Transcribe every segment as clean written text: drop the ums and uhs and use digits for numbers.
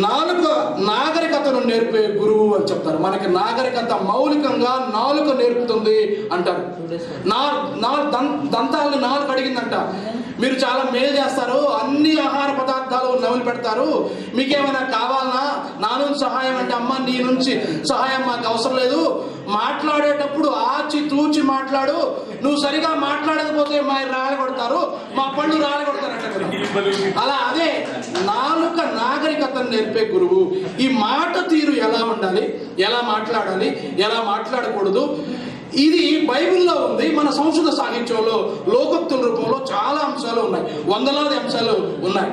నాలుక నాగరికతను నేర్పే గురువు అని చెప్తారు. మనకి నాగరికత మౌలికంగా నాలుక నేర్పుతుంది అంటారు. దంతాలను నాలుక అడిగిందంట, మీరు చాలా మేలు చేస్తారు, అన్ని ఆహార పదార్థాలు నమిలి పెడతారు, మీకేమైనా కావాలన్నా నా నుంచి సహాయం అంటే, అమ్మ నీ నుంచి సహాయం మాకు అవసరం లేదు, మాట్లాడేటప్పుడు ఆచి తూచి మాట్లాడు, నువ్వు సరిగా మాట్లాడకపోతే మా రాలగొడతారు, మా పళ్ళు రాలగొడతారు అంటే. అలా అదే నాలుక నాగరికతను నేర్పే గురువు. ఈ మాట తీరు ఎలా ఉండాలి, ఎలా మాట్లాడాలి, ఎలా మాట్లాడకూడదు, ఇది బైబిల్లో ఉంది. మన సంస్కృత సాహిత్యంలో లోకోక్తుల రూపంలో చాలా అంశాలు ఉన్నాయి, వందలాది అంశాలు ఉన్నాయి.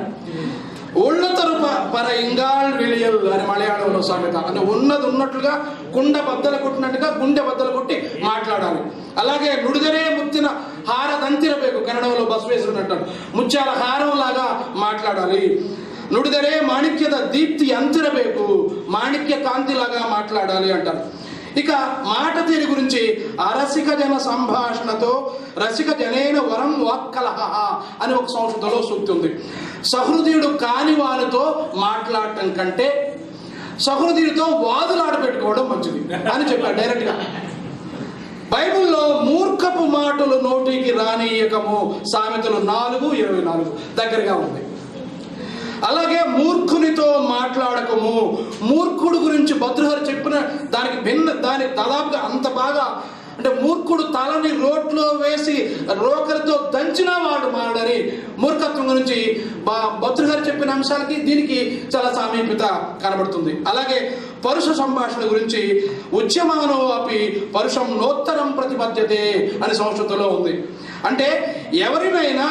ఉన్నతరు పర ఇంగాళ్ విలియల్ అని మలయాళంలో సామెత. అంటే ఉన్నది ఉన్నట్లుగా కుండ బద్దలు కొట్టినట్టుగా గుండె బద్దలు కొట్టి మాట్లాడాలి. అలాగే నుడిదరే ముత్తిన హార దంతిరబేకు, కన్నడంలో బసవేశ్వరుడు ముత్యాల హారం లాగా మాట్లాడాలి. నుడిదరే మాణిక్యద దీప్తి అంతిరబేకు, మాణిక్య కాంతిలాగా మాట్లాడాలి అంటారు. ఇక మాట తీరు గురించి, అరసిక జన సంభాషణతో రసిక జనైన వరం వాక్కలహ అని ఒక సంస్కృతంలో సూక్తి ఉంది. సహృదయుడు కాని వారితో మాట్లాడటం కంటే సహృదయుడితో వాదులాట పెట్టుకోవడం మంచిది అని చెప్పారు డైరెక్ట్ గా. బైబిల్లో మూర్ఖపు మాటలు నోటికి రానియకము సామెతలు 4:24 దగ్గరగా ఉంది. అలాగే మూర్ఖునితో మాట్లాడకము, మూర్ఖుడు గురించి భద్రహరి చెప్పిన దానికి దాదాపుగా అంత బాగా, అంటే మూర్ఖుడు తలని రోట్లో వేసి రోకరితో దంచినా వాడు మాడని మూర్ఖత్వం గురించి భద్రహరి చెప్పిన అంశాలకి దీనికి చాలా సామీప్యత కనబడుతుంది. అలాగే పరుష సంభాషణ గురించి, ఉద్యమానో అపి పరుషం నోత్తరం ప్రతిపద్యతే అని సంస్కృతంలో ఉంది. అంటే ఎవరితో అయినా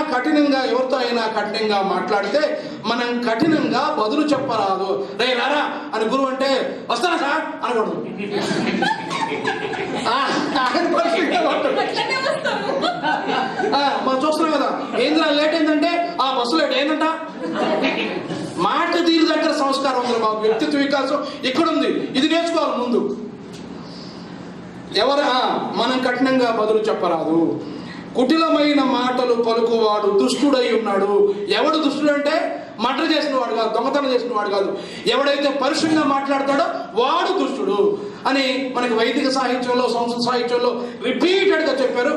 కఠినంగా మాట్లాడితే మనం కఠినంగా బదులు చెప్పరాదు. రే రారా అని గురువు అంటే వస్తారా సార్ అనకూడదు. మనం చూస్తున్నాం కదా, ఏంద్రా లేట్ ఏంటంటే ఆ బస్సు లేట్ ఏంటంట. మాట తీరు దగ్గర సంస్కారం ఉంది బాబు, వ్యక్తిత్వ వికాసం ఇక్కడ ఉంది, ఇది నేర్చుకోవాలి ముందు. మనం కఠినంగా బదులు చెప్పరాదు. కుటిలమైన మాటలు పలుకువాడు దుష్టుడై ఉన్నాడు. ఎవడు దుష్టుడు అంటే మర్డర్ చేసిన వాడు కాదు, దొంగతనం చేసిన వాడు కాదు, ఎవడైతే పరుషంగా మాట్లాడతాడో వాడు దుష్టుడు అని మనకి వైదిక సాహిత్యంలో, సంస్కృత సాహిత్యంలో రిపీటెడ్ గా చెప్పారు.